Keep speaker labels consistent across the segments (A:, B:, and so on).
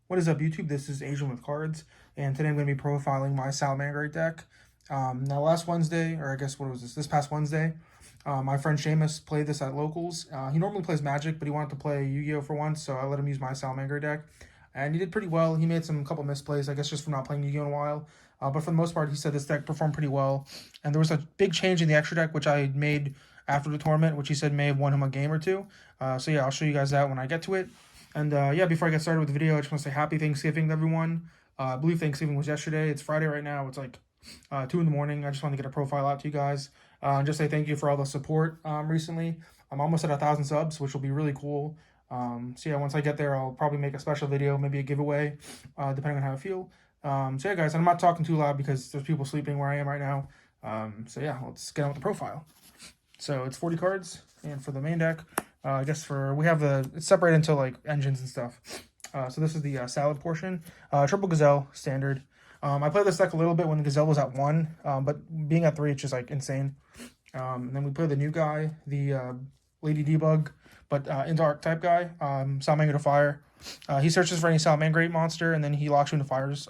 A: What is up, YouTube? This is Asian with Cards, and today I'm going to be profiling my Salamangreat deck. Now, last Wednesday, or I guess what was this? This past Wednesday, my friend Seamus played this at locals. He normally plays Magic, but he wanted to play Yu-Gi-Oh for once, so I let him use my Salamangreat deck, and he did pretty well. He made some couple misplays, I guess, just from not playing Yu-Gi-Oh in a while. But for the most part, he said this deck performed pretty well, and there was a big change in the extra deck, which I made after the tournament, which he said may have won him a game or two. So yeah, I'll show you guys that when I get to it. And yeah, before I get started with the video, I just want to say happy Thanksgiving to everyone. I believe Thanksgiving was yesterday. It's Friday right now. It's like 2 in the morning. I just want to get a profile out to you guys and just say thank you for all the support recently. I'm almost at 1,000 subs, which will be really cool. So yeah, once I get there, I'll probably make a special video, maybe a giveaway, depending on how I feel. So yeah, guys, and I'm not talking too loud because there's people sleeping where I am right now. So yeah, let's get on with the profile. So it's 40 cards, and for the main deck, I guess we have it's separated into like engines and stuff. So this is the salad portion. Triple Gazelle, standard. I played this deck a little bit when the Gazelle was at 1, but being at 3, it's just like insane. And then we play the new guy, the Lady Debug, but into archetype guy, Salamangreat Fire. He searches for any Salamangreat monster, and then he locks you into fires,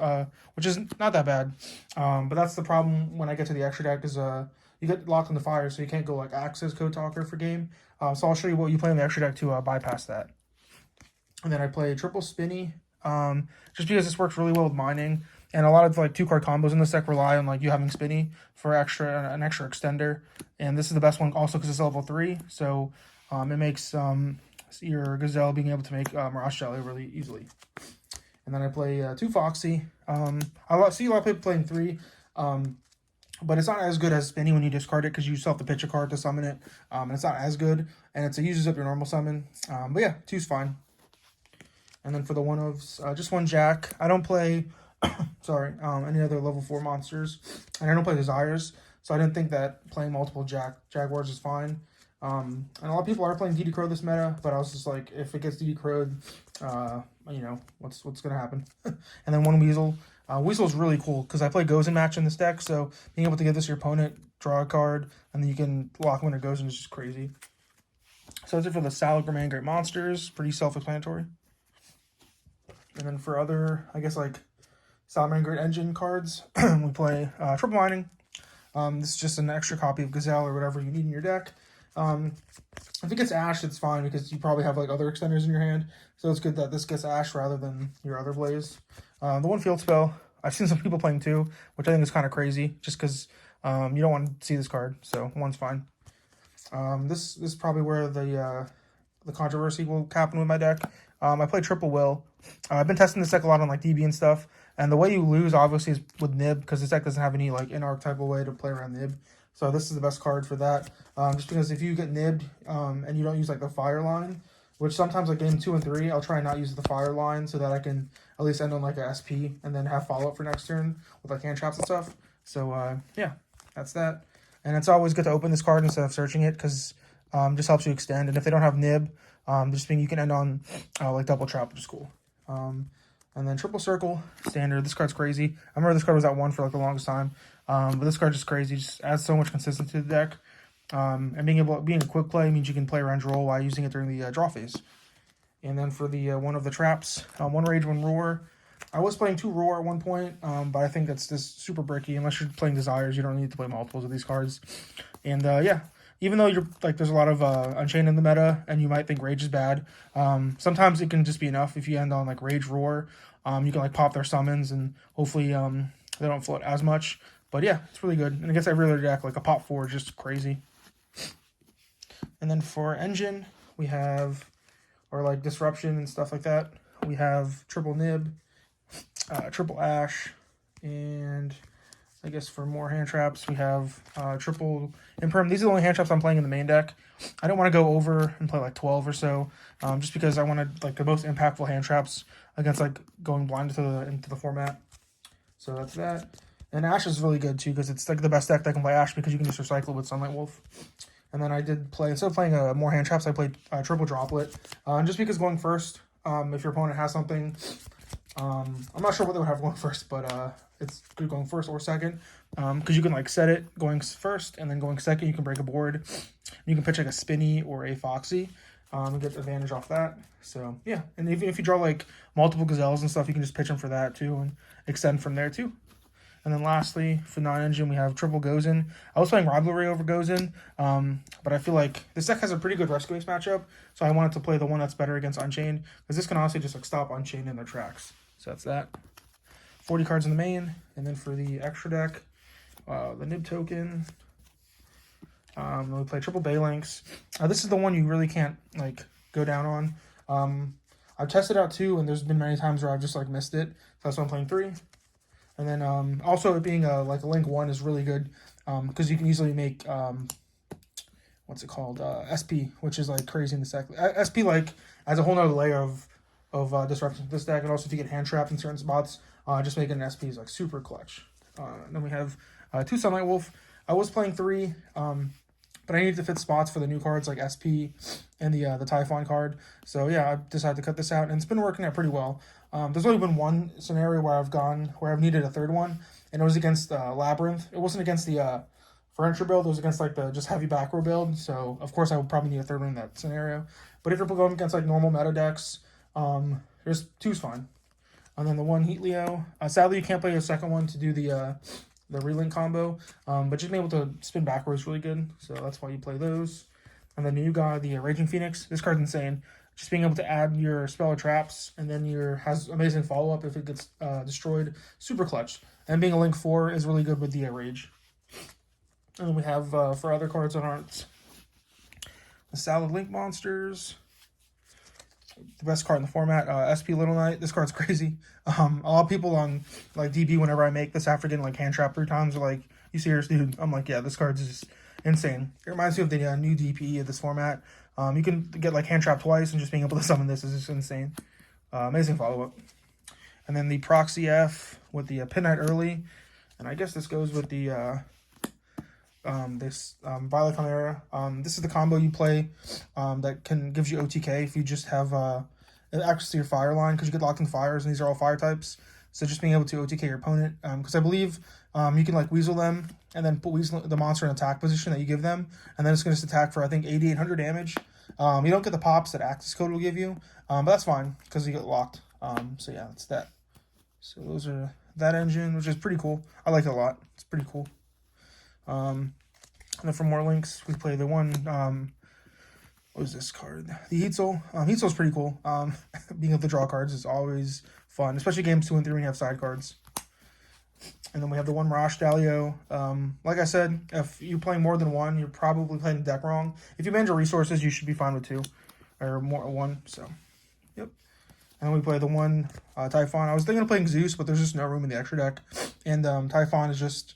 A: which is not that bad. But that's the problem when I get to the extra deck is you get locked in the fire, so you can't go like Axe's Code Talker for game. So I'll show you what you play in the extra deck to bypass that. And then I play Triple Spinny, just because this works really well with mining. And a lot of like 2-card combos in this deck rely on like you having Spinny for an extra extender. And this is the best one also because it's level 3. So it makes your Gazelle being able to make Mirage Jelly really easily. And then I play 2 Foxy. I see a lot of people playing 3. But it's not as good as Spinny when you discard it because you still have to pitch a card to summon it. And it's not as good, and it uses up your normal summon. But yeah, 2's fine. And then for the one-ofs, just 1 Jack. I don't play, sorry, any other level 4 monsters. And I don't play Desires, so I didn't think that playing multiple Jaguars is fine. And a lot of people are playing DD Crow this meta, but I was just like, if it gets DD Crowed, you know, what's going to happen? And then 1 Weasel. Weasel is really cool because I play Gozen match in this deck, so being able to give this to your opponent, draw a card, and then you can lock when it goes in is just crazy. So that's it for the Salamangreat monsters. Pretty self-explanatory. And then for other, I guess, like Salamangreat engine cards, we play Triple Mining. This is just an extra copy of Gazelle or whatever you need in your deck. If it gets ashed, it's fine because you probably have like other extenders in your hand. So it's good that this gets ashed rather than your other Blaze. The 1 Field Spell, I've seen some people playing 2, which I think is kind of crazy just because you don't want to see this card. So 1's fine. This is probably where the controversy will happen with my deck. I play Triple Will. I've been testing this deck a lot on like DB and stuff. And the way you lose obviously is with Nib because this deck doesn't have any like in-archetypal way to play around Nib. So this is the best card for that. Just because if you get nibbed and you don't use like the fire line, which sometimes like game 2 and 3, I'll try and not use the fire line so that I can at least end on like a SP and then have follow up for next turn with like hand traps and stuff. So yeah, that's that. And it's always good to open this card instead of searching it because just helps you extend. And if they don't have nib, just mean you can end on like double trap, which is cool. And then Triple Circle, standard. This card's crazy. I remember this card was at 1 for like the longest time. But this card's just crazy. Just adds so much consistency to the deck. And being a quick play means you can play around roll while using it during the draw phase. And then for the one of the traps, 1 Rage, 1 Roar. I was playing 2 Roar at one point, but I think that's just super bricky. Unless you're playing Desires, you don't need to play multiples of these cards. And yeah, even though you're like there's a lot of Unchained in the meta, and you might think Rage is bad, sometimes it can just be enough if you end on like Rage Roar. You can like pop their summons, and hopefully they don't float as much. But yeah, it's really good. And against every other deck, like a pop 4 is just crazy. And then for engine, we have, or like disruption and stuff like that, we have Triple Nib, Triple Ash, and I guess for more hand traps, we have Triple Imperm. These are the only hand traps I'm playing in the main deck. I don't want to go over and play like 12 or so, just because I wanted like the most impactful hand traps against like going blind into the format. So that's that. And Ash is really good too because it's like the best deck that can play Ash because you can just recycle with Sunlight Wolf. And then I did play, instead of playing more hand traps, I played Triple Droplet. Just because going first, if your opponent has something, I'm not sure what they would have going first, but it's good going first or second. Because you can like set it going first and then going second, you can break a board. You can pitch like a Spinny or a Foxy. and get advantage off that. So yeah, and even if you draw like multiple gazelles and stuff, you can just pitch them for that too and extend from there too. And then lastly, for non-engine, we have triple Gozen. I was playing Rivalry over Gozen, but I feel like this deck has a pretty good Rescue Ace matchup, so I wanted to play the one that's better against Unchained, because this can honestly just like stop Unchained in their tracks. So that's that. 40 cards in the main, and then for the extra deck, the Nib token. Then we play triple Balinks. This is the one you really can't like go down on. I've tested out too, and there's been many times where I've just like missed it. So that's why I'm playing 3. And then also it being like a link 1 is really good because you can easily make what's it called, SP, which is like crazy in this deck. SP like adds a whole nother layer of disruption to this deck, and also if you get hand trapped in certain spots, just making an SP is like super clutch. Then we have 2 Sunlight Wolf. I was playing 3, but I needed to fit spots for the new cards like SP and the Typhon card. So yeah, I decided to cut this out, and it's been working out pretty well. There's only been one scenario where I've needed a third one, and it was against Labyrinth. It wasn't against the furniture build. It was against like the just heavy back row build. So of course I would probably need a third one in that scenario. But if you're going against like normal meta decks, there's 2's fine. And then the one Heat Leo. Sadly, you can't play a second one to do the relink combo, but just being able to spin backwards is really good. So that's why you play those. And then you got the Raging Phoenix. This card's insane. Just being able to add your spell or traps, and then has amazing follow-up if it gets destroyed. Super clutch. And being a link 4 is really good with the Rage. And then we have, for other cards that aren't the Salad Link Monsters, the best card in the format, SP Little Knight. This card's crazy. A lot of people on like DB, whenever I make this after getting like hand trapped 3 times, are like, "You serious, dude?" I'm like, "Yeah, this card's just insane." It reminds me of the new DPE of this format. You can get like hand trapped twice, and just being able to summon this is just insane. Amazing follow up. And then the Proxy F with the Pin Knight early, and I guess this goes with the Violet Chimera. This is the combo you play that gives you OTK if you just have access to your fire line, because you get locked in fires, and these are all fire types. So just being able to OTK your opponent, because I believe you can like Weasel them and then put the monster in attack position that you give them, and then it's going to attack for I think 8,800 damage. You don't get the pops that Axis Code will give you, but that's fine because you get locked. So yeah, that's that. So those are that engine, which is pretty cool. I like it a lot. It's pretty cool. And then for more links, we play the one, what is this card? The Heatzel. Heatzel's pretty cool. Being able to draw cards is always fun, especially games 2 and 3 when you have side cards. And then we have the one Mirage Dalio. Like I said, if you're playing more than one, you're probably playing the deck wrong. If you manage your resources, you should be fine with 2 or more, 1. So, yep. And then we play the one Typhon. I was thinking of playing Zeus, but there's just no room in the extra deck. And Typhon is just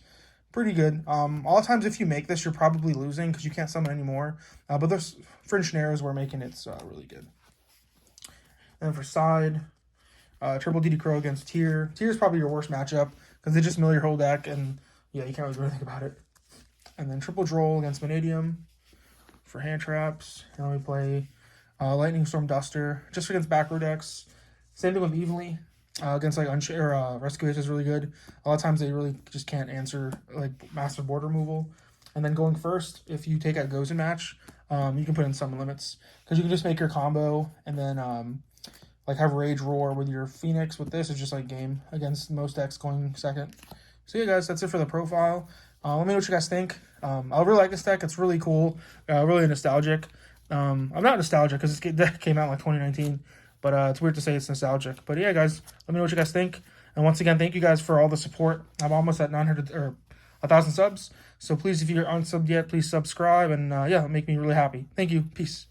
A: pretty good. A lot of times if you make this, you're probably losing because you can't summon anymore. But there's fringe scenarios where making it's really good. And then for side, triple DD Crow against Tyr. Tyr is probably your worst matchup because they just mill your whole deck, and yeah, you can't really do anything about it. And then triple Droll against Vanadium for hand traps. And then we play Lightning Storm Duster just against back row decks. Same thing with Evenly. Against like Rescue Ace is really good. A lot of times they really just can't answer like Master Board removal. And then going first, if you take out Gozen match, you can put in summon limits because you can just make your combo and then like have Rage Roar with your Phoenix. With this, it's just like game against most decks going second. So yeah, guys, that's it for the profile. Let me know what you guys think. I really like this deck. It's really cool, really nostalgic. I'm not nostalgic because this deck came out in like 2019. But it's weird to say it's nostalgic. But yeah, guys, let me know what you guys think. And once again, thank you guys for all the support. I'm almost at 900 or 1,000 subs. So please, if you're unsubbed yet, please subscribe. And yeah, make me really happy. Thank you. Peace.